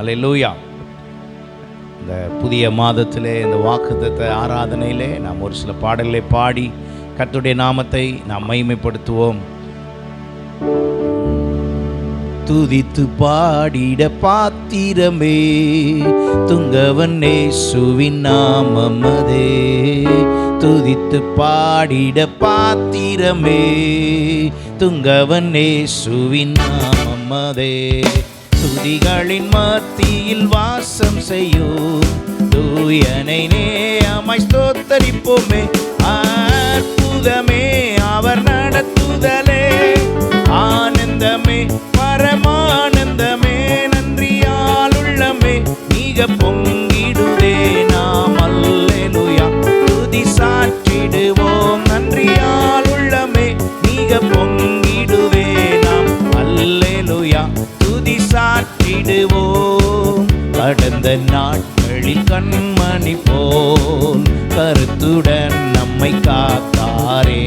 அல்லேலூயா. இந்த புதிய மாதத்திலே இந்த வாக்குத்தத்த ஆராதனையிலே நாம் ஒரு சில பாடல்களை பாடி கர்த்தருடைய நாமத்தை நாம் மகிமைப்படுத்துவோம். துதித்து பாடிட பாத்திரமே துங்கவன் இயேசுவின் நாமமதே. துதித்து பாடிட பாத்திரமே துங்கவன் இயேசுவின் நாமமதே. துதிகளின் மத்தியில் வாசம் செய்யும் தூயனை நேயமாய் ஸ்தோத்தரிப்போமே. அற்புதமே அவர் நடத்துதலே, ஆனந்தமே பரமானந்தமே, நன்றியால் உள்ளமே மிக பொங்கிடுதே நாம். அல்லேலூயா துதி சாற்றிடுவோம், நன்றியால் உள்ளமே மிக பொங்கிடுவே நாம். அல்லேலூயா துதி சாற்றிடுவோம். கடந்த நாட்களில் கண்மணி போல் கருத்துடன் நம்மை காத்தாரே.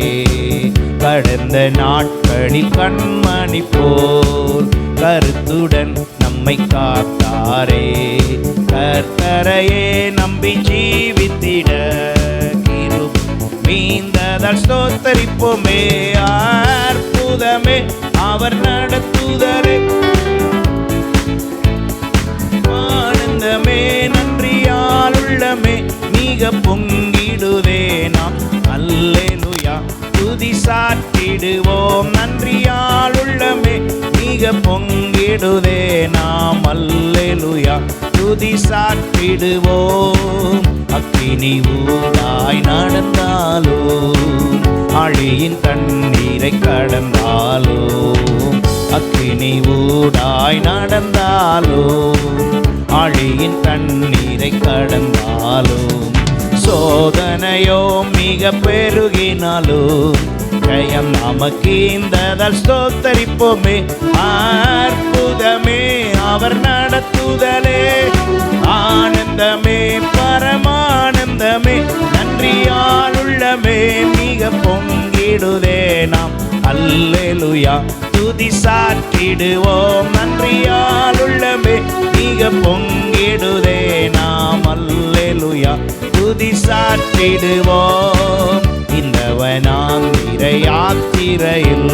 கடந்த நாட்களில் கண்மணி போல் கருத்துடன் நம்மை காத்தாரே. கர்த்தரையே நம்பி ஜீவித்திட கிருபை மீந்ததால் ஸ்தோத்தரிப்போமே. அற்புதமே அவர் நடத்துதலே, ஆனந்தமே நன்றியால் உள்ளமே மிக பொங்கிடுதே நாம். அல்லேலூயா துதி சாற்றிடுவோம், நன்றியால் உள்ளமே மிக பொங்கிடுதே நாம். அல்லேலூயா துதி சாற்றிடுவோம். அக்கினி ஊடாய் நடந்தாலோ, ஆழியின் தண்ணீரை கடந்தாலோ, அக்கினி ஊடாய் நடந்தாலோ, ஆழியின் தண்ணீரை கடந்தாலோ, சோதனையோ மிக பெருகினாலோ ஜெயம் நமக்கீந்ததால் ஸ்தோத்தரிப்போமே. அற்புதமே அவர் நடத்துதலே, ஆனந்தமே பரமானந்தமே, நன்றியால் உள்ளமே மிக பொங்கிடுதே நாம். அல்லேலூயா துதி சாற்றிடுவோம், நன்றியால் உள்ளமே மிக பொங்கிடுதே நாம். அல்லேலூயா துதி சாற்றிடுவோம். இந்த வனாந்திர யாத்திரையில்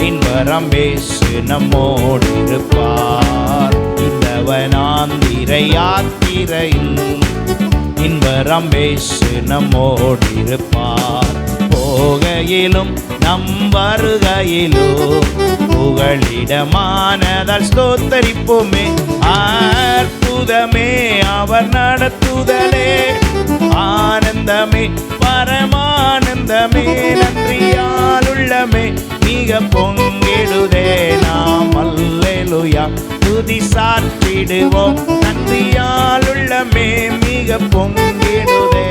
இன்பரம் பேசு நம்மோடு இருப்பார். இந்த வனாந்திர யாத்திரையில் இன்பரம் பேசு நம்மோடு இருப்பார். போகையிலும் நம் வருகையிலும் புகழிடமானதால் ஸ்தோத்தரிப்போமே. அற்புதமே அவர் நடத்துதலே, ஆனந்தமே பரமானந்தமே, நன்றியால் உள்ளமே மிக பொங்கிடுதே நாம். அல்லேலூயா துதி சாற்றிடுவோம், நன்றியால் உள்ளமே மிக பொங்கிடுதே.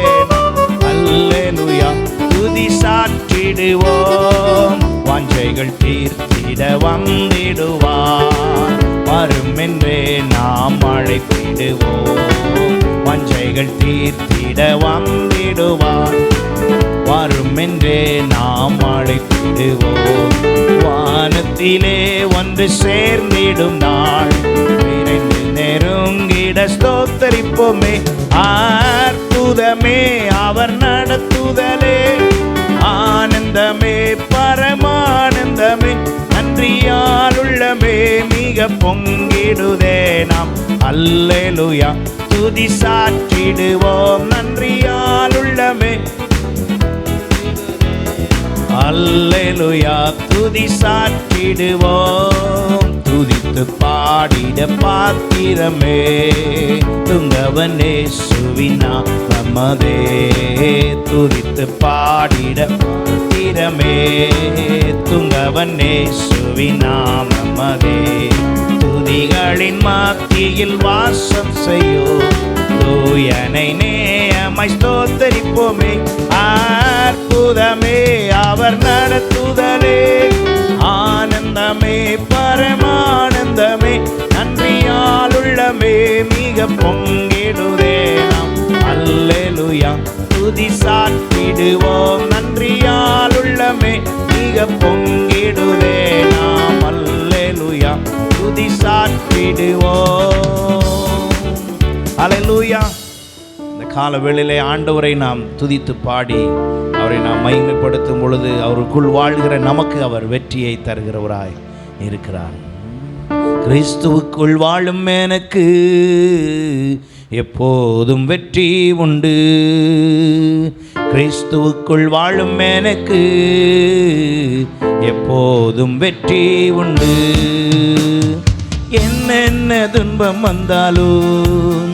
அல்லேலூயா துதி சாற்றிடுவோம். வாஞ்சைகள் தீர்த்திட வந்திடுவார், வரும் என்றே நாம் அழைத்திடுவோம். வாஞ்சைகள் தீர்த்திட வந்திடுவார், வரும் என்றே நாம் அழைத்திடுவோம். வானத்திலே ஒன்று சேர்ந்திடும் நாள் விரைந்து நெருங்கிட ஸ்தோத்தரிப்போமே. அற்புதமே அவர் நடத்துதலே, ஆனந்தமே பரமானந்தமே, நன்றியால் உள்ளமே மிக பொங்கிடுதே நாம். அல்லேலூயா துதி சாற்றிடுவோம், நன்றியால் உள்ளமே. அல்லேலூயா துதி சாற்றிடுவோம். துதித்து பாடிட பாத்திரமே துங்கவன் இயேசுவின் நாமமதே. துதித்து பாடிட பாத்திரமே துங்கவன் இயேசுவின் நாமமதே. துதிகளின் மத்தியில் வாசம் செய்யும் தூயனை நேயமாய் ஸ்தோத்தரிப்போமே. அற்புதமே அவர் நடத்துதலே, ஆனந்தமே பரமானந்தமே, நன்றியால் உள்ளமே மிக பொங்கிடுதே நாம். அல்லேலூயா துதி சாற்றிடுவோம், நன்றியால் உள்ளமே மிக பொங்கிடுதே நாம். அல்லேலூயா துதி சாற்றிடுவோம். ஹல்லேலூயா. இந்த கால வேளையிலே ஆண்டவரை நாம் துதித்து பாடி அவரை நாம் மகிமைப்படுத்தும் பொழுது அவருக்குள் வாழ்கிற நமக்கு அவர் வெற்றியை தருகிறவராய் இருக்கிறார். கிறிஸ்துவுக்குள் வாழும் எனக்கு எப்போதும் வெற்றி உண்டு. கிறிஸ்துவுக்குள் வாழும் எனக்கு எப்போதும் வெற்றி உண்டு. என்னென்ன துன்பம் வந்தாலும்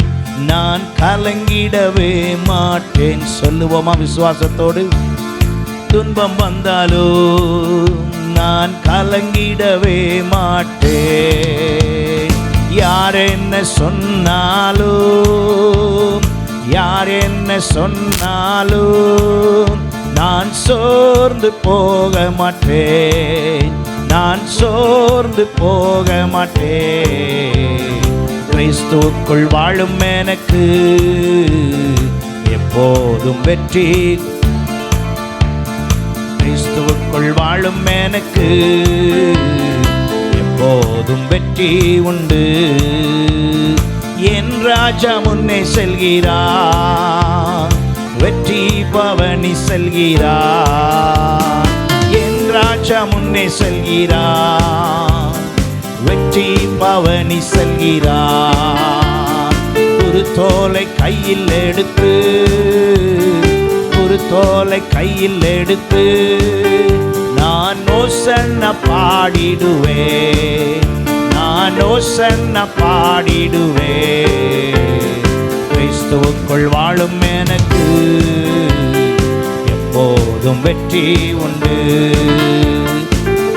நான் கலங்கிடவே மாட்டேன். சொல்லுவோமா விசுவாசத்தோடு? துன்பம் வந்தாலும் நான் கலங்கிடவே மாட்டேன். யார் என்ன சொன்னாலும், யார் என்ன சொன்னாலும் நான் சோர்ந்து போக மாட்டேன், நான் சோர்ந்து போக மாட்டேன். கிறிஸ்துவுக்குள் வாழும் எனக்கு எப்போதும் வெற்றி. கிறிஸ்துவுக்குள் வாழும் எனக்கு எப்போதும் வெற்றி உண்டு. என் ராஜா முன்னே செல்கிறார், வெற்றி பவனி செல்கிறார். என் ராஜா முன்னே செல்கிறார், வெற்றி பவனி செல்கிறார். ஒரு தோலை கையில் எடுத்து, ஒரு தோலை கையில் எடுத்து நான் ஓசன்னா பாடிடுவேன், நான் ஓசன்னா பாடிடுவேன். கிறிஸ்துவுக்குள் வாழும் எனக்கு எப்போதும் வெற்றி உண்டு.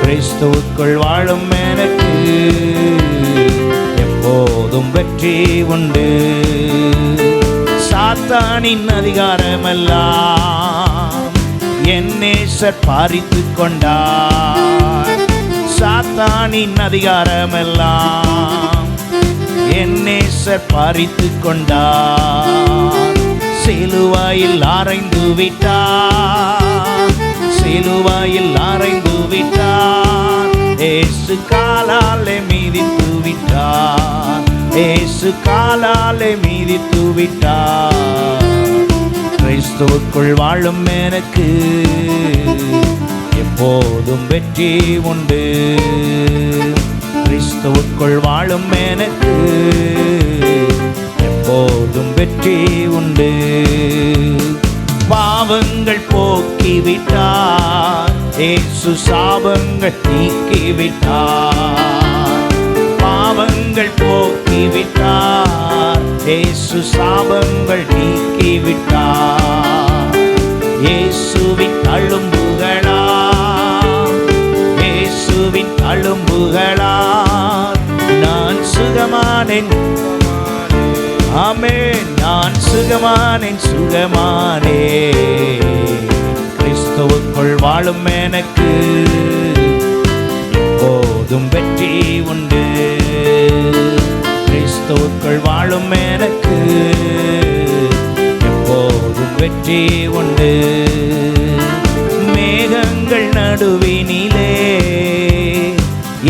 கிறிஸ்துவுக்குள் வாழும் எனக்கு எப்போதும் வெற்றி உண்டு. சாத்தானின் அதிகாரமெல்லாம் என் நேசர் பறித்து கொண்டார். சாத்தானின் அதிகாரமெல்லாம் என் நேசர் பறித்து கொண்டார். சிலுவையில் அறைந்து விட்டார், சிலுவையில் அறைந்து விட்டார். இயேசு காலாலே மீதித்து விட்டார், இயேசு காலாலே மீதித்து விட்டார். கிறிஸ்துவுக்குள் வாழும் எனக்கு எப்போதும் வெற்றி உண்டு. கிறிஸ்துவுக்குள் வாழும் எனக்கு எப்போதும் வெற்றி உண்டு. பாவங்கள் போக்கிவிட்டார், இயேசு சாபங்கள் நீக்கிவிட்டார். பாவங்கள் போக்கிவிட்டார், இயேசு சாபங்கள் நீக்கிவிட்டார். இயேசுவின் தழும்புகளா, இயேசுவின் தழும்புகளா நான் சுகமானேன். ஆமென். நான் சுகமானேன், சுகமானே. கிறிஸ்துவுக்குள் வாழும் எனக்கு எப்போதும் வெற்றி உண்டு. கிறிஸ்துவுக்குள் வாழும் எனக்கு எப்போதும் வெற்றி உண்டு. மேகங்கள் நடுவினிலே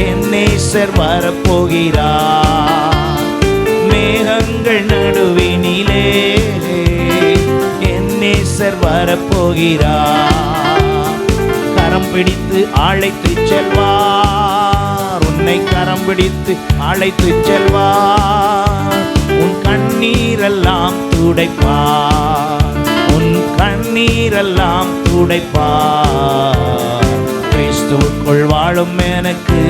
என் நேசர் வரப்போகிறார். மேகங்கள் நடுவினிலே என் நேசர் வரப்போகிறார். கரம் பிடித்து அழைத்து செல்வார், உன்னை கரம் பிடித்து அழைத்து செல்வார். உன் கண்ணீரெல்லாம் துடைப்பார், உன் கண்ணீரெல்லாம் துடைப்பார். கிறிஸ்துவுக்குள் வாழும் எனக்கு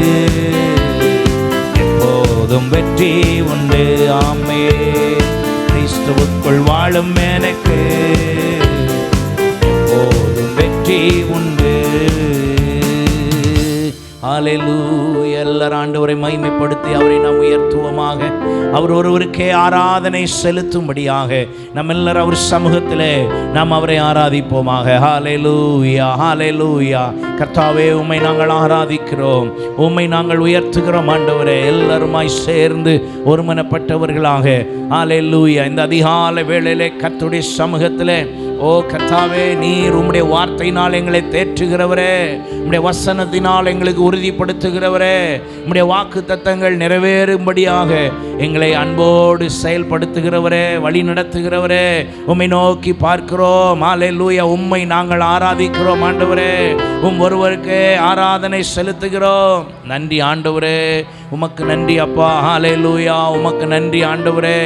எப்போதும் வெற்றி உண்டு. ஆமென். கிறிஸ்துவுக்குள் வாழும் எனக்கு எப்போதும் வெற்றி உண்டு. ஹல்லேலூயா. எல்லாரும் ஆண்டவரை மகிமைப்படுத்தி அவரை நாம் உயர்த்துவோமாக. அவர் ஒருவருக்கே ஆராதனை செலுத்தும்படியாக நம்ம எல்லாரும் அவர் சமூகத்திலே நாம் அவரை ஆராதிப்போமாக. ஹல்லேலூயா, ஹல்லேலூயா. கர்த்தாவே, உம்மை நாங்கள் ஆராதிக்கிறோம், உம்மை நாங்கள் உயர்த்துகிறோம். ஆண்டவரே, எல்லாருமாய் சேர்ந்து ஒருமனப்பட்டவர்களாக ஹல்லேலூயா இந்த அதிகாலை வேளையிலே கர்த்தருடைய சமூகத்திலே ஓ கர்த்தாவே, நீர் உம்முடைய வார்த்தையினால் எங்களை தேற்றுகிறவரே, உம்முடைய வசனத்தினால் எங்களுக்கு உறுதிப்படுத்துகிறவரே, உம்முடைய வாக்கு தத்தங்கள் நிறைவேறும்படியாக எங்களை அன்போடு செயல்படுத்துகிறவரே, வழி நடத்துகிறவரே, உம்மை நோக்கி பார்க்கிறோம். ஹல்லேலூயா. உம்மை நாங்கள் ஆராதிக்கிறோம் ஆண்டவரே. ஒருவருக்கே ஆராதனை செலுத்துகிறோம். நன்றி ஆண்டவரே, உமக்கு நன்றி அப்பா. ஹல்லேலூயா. உமக்கு நன்றி ஆண்டவரே.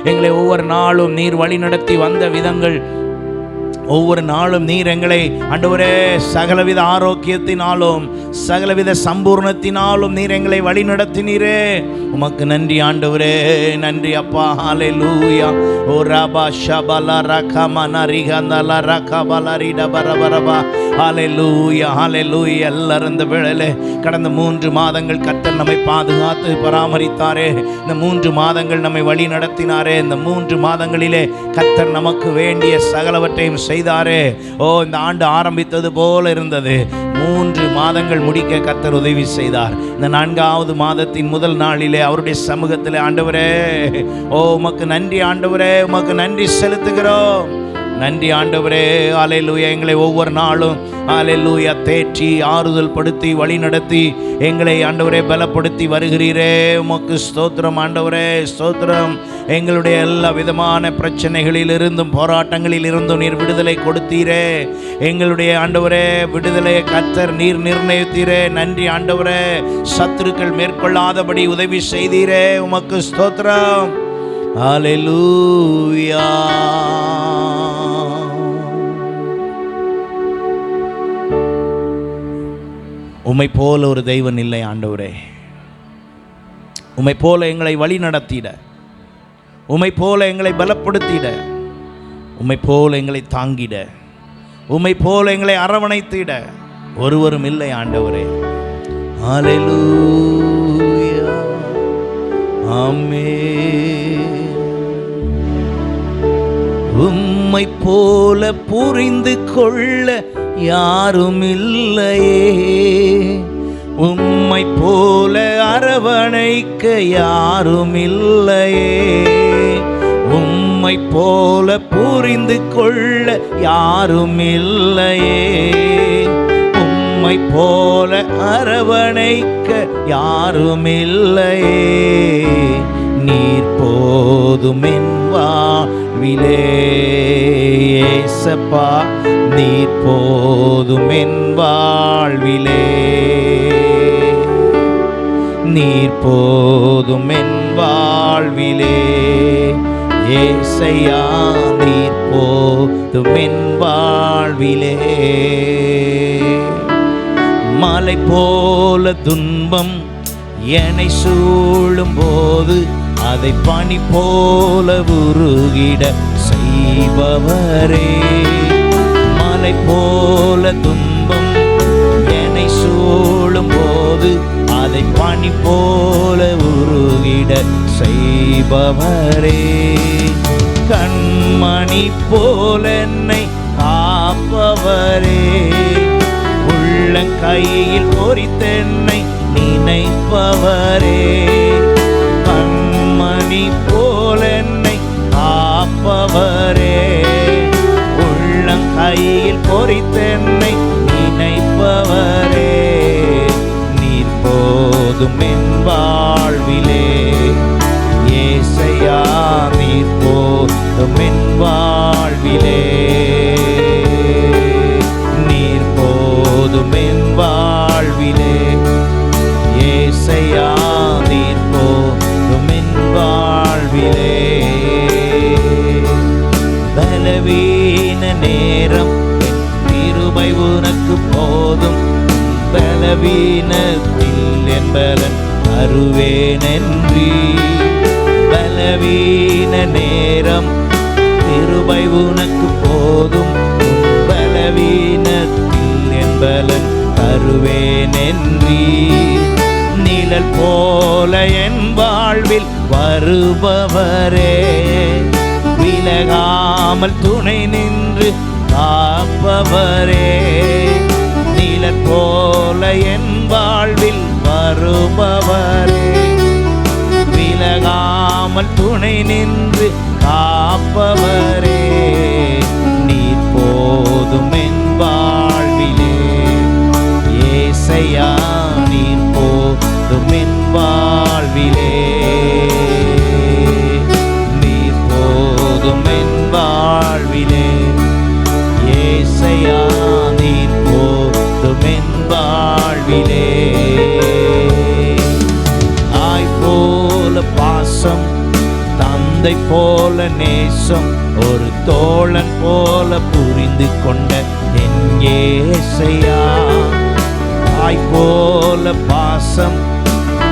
எங்களை ஒவ்வொரு நாளும் நீர் வழி நடத்தி வந்த விதங்கள், ஒவ்வொரு நாளும் நீர் எங்களை ஆண்டவரே சகலவித ஆரோக்கியத்தினாலும் சகலவித சம்பூர்ணத்தினாலும் நீர் எங்களை வழி நடத்தினீரே. உமக்கு நன்றி ஆண்டவரே. நன்றி அப்பா. ஹல்லேலூயா. ஓ ரபா ஷபல ரகமன ரிகந்தல ரகபல ரிட பரபரபா. ஹல்லேலூயா. ஹல்லேலூயா. எல்லாரும் இந்த வேளையில கடந்த 3 மாதங்கள் கர்த்தர் நம்மை பாதுகாத்து பராமரித்தாரே. இந்த 3 மாதங்கள் நம்மை வழி நடத்தினாரே. இந்த 3 மாதங்களிலே கர்த்தர் நமக்கு வேண்டிய சகலவற்றையும் செய்தாரே. ஓ, இந்த ஆண்டு ஆரம்பித்தது போல இருந்தது. 3 மாதங்கள் முடிக்க கர்த்தர் உதவி செய்தார். இந்த 4வது மாதத்தின் முதல் நாளிலே அவருடைய சமூகத்திலே ஆண்டவரே, ஓ உமக்கு நன்றி ஆண்டவரே, உமக்கு நன்றி செலுத்துகிறோம். நன்றி ஆண்டவரே. ஹல்லேலூயா. எங்களை ஒவ்வொரு நாளும் ஹல்லேலூயா தேற்றி ஆறுதல் படுத்தி வழி நடத்தி எங்களை ஆண்டவரே பலப்படுத்தி வருகிறீரே. உமக்கு ஸ்தோத்திரம் ஆண்டவரே, ஸ்தோத்திரம். எங்களுடைய எல்லா விதமான பிரச்சனைகளில் இருந்தும் போராட்டங்களில் இருந்தும் நீர் விடுதலை கொடுத்தீரே. எங்களுடைய ஆண்டவரே விடுதலையை கர்த்தர் நீர் நிர்ணயித்தீரே. நன்றி ஆண்டவரே. சத்துருக்கள் மேற்கொள்ளாதபடி உதவி செய்தீரே. உமக்கு ஸ்தோத்திரம். ஹல்லேலூயா. உம்மை போல ஒரு தெய்வன் இல்லை ஆண்டவரே. உம்மை போல எங்களை வழி நடத்திட, உம்மை போல எங்களை பலப்படுத்திட, உம்மை போல எங்களை தாங்கிட, உம்மை போல எங்களை அரவணைத்திட ஒருவரும் இல்லை ஆண்டவரே. ஹல்லேலூயா. ஆமென். உம்மை போல புரிந்து கொள்ள யாரும் இல்லையே, உம்மை போல அரவணைக்க யாரும் இல்லையே, உம்மை போல புரிந்து கொள்ள யாரும் இல்லையே, உம்மை போல அரவணைக்க யாரும் இல்லையே. நீர் போதும் என் வாழ்விலே ஏசப்பா, நீர் போதும் என் வாழ்விலே, நீர் போதும் என் வாழ்விலே ஏசையா, நீர் போதும் என் வாழ்விலே. மலை போல துன்பம் என்னை சூழும் போது அதை பனி போல உருகிட செய்பவரே. மலை போல துன்பம் என்னை சூழும் போது அதை பனி போல உருகிட செய்பவரே. கண்மணி போல என்னை காப்பவரே, உள்ளங்கையில் பொறித்தென்னை நினைப்பவரே. கண்மணி போல என்னை காப்பவரே, உள்ளங்கையில் பொறித்தென்னை நினைப்பவரே. நீர் போதும் என் வாழ்விலே ஏசையா, நீர் போதும் என் வாழ்விலே, நீர் போதும் என் வாழ்விலே ஏசையா, நீர் போதும் என் வாழ்விலே. பலவீன நேரம் கிருபை உனக்கு போதும், பலவீனத்தில் என் பலன் அருவேனென்றி. பலவீன நேரம் கிருபை உனக்கு போதும், பலவீனத்தில் என் பலன் அருவேனென்றி. நிழல் போல என் வாழ்வில் வருபவரே, விலகாமல் துணை நின்று காப்பவரே. நிழல் போல என் வாழ்வில் வருபவரே, விலகாமல் துணை நின்று காப்பவரே. நீர் வாழ்விலே. ஏசையா நீர் போதும் என் வாழ்விலே, நீர் போதும் என் வாழ்விலே. ஏசையா நீர் போதும் என் வாழ்விலே. ஆய் போல பாசம், தந்தை போல நேசம், ஒரு தோழன் போல புரிந்து கொண்ட என் ஏசையா. தாய் போல பாசம்,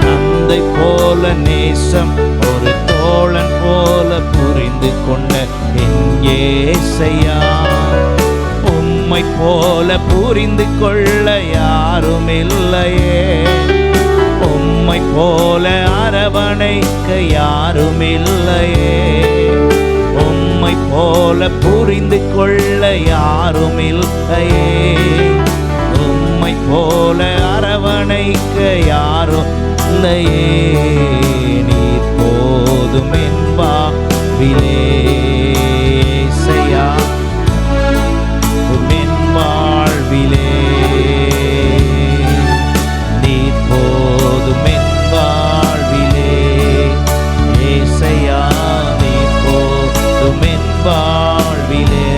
தந்தை போல நேசம், ஒரு தோழன் போல புரிந்து கொண்ட என் ஏசையா. உம்மை போல புரிந்து கொள்ள யாரும் இல்லையே, உம்மை போல அரவணைக்க யாரும் இல்லையே, உம்மை போல புரிந்து கொள்ள யாரும் இல்லையே, உம்மை போல அரவணைக்க யாரும் இல்லையே. நீர் போதும் என் வாழ்விலே. ஏசையா என் வாழ்விலே, நீர் போதும் என் வாழ்விலே. ஏசையா நீர் போதும் என் வாழ்விலே.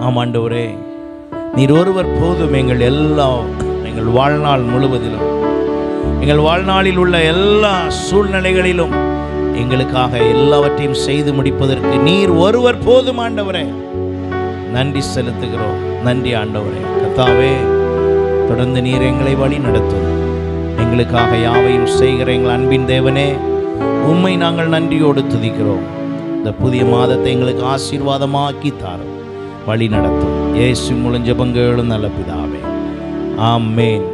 ஆமாண்டவரே, நீர் ஒருவர் போதும் எங்கள் வாழ்நாள் முழுவதிலும், எங்கள் வாழ்நாளில் உள்ள எல்லா சூழ்நிலைகளிலும் எங்களுக்காக எல்லாவற்றையும் செய்து முடிப்பதற்கு நீர் ஒருவர் போதும் ஆண்டவரே. நன்றி செலுத்துகிறோம். நன்றி ஆண்டவரே. கர்த்தாவே, தொடர்ந்து நீர் எங்களை வழி நடத்தும். எங்களுக்காக யாவையும் செய்கிற எங்கள் அன்பின் தேவனே, உம்மை நாங்கள் நன்றியோடு துதிக்கிறோம். இந்த புதிய மாதத்தை எங்களுக்கு ஆசீர்வாதமாக்கி தாரும், வழி நடத்தும். இயேசு மூலம் ஜெபங்களும் நல்ல பிதாவே, ஆமென்.